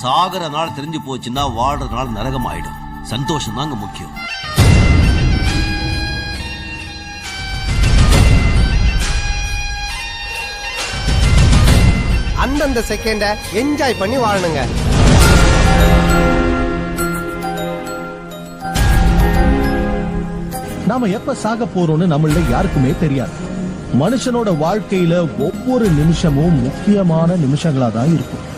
சாகர நாள் தெரிஞ்சு போச்சுன்னா வாழ்ற நாள் நரகம் ஆயிடும். சந்தோஷம் தாங்க முக்கியம். அந்தந்த செகண்ட என்ஜாய் பண்ணி வாழணுங்க. நாம எப்ப சாக போறோம்னு நம்மள யாருக்குமே தெரியாது. மனுஷனோட வாழ்க்கையில ஒவ்வொரு நிமிஷமும் முக்கியமான நிமிஷங்களா தான் இருக்கும்.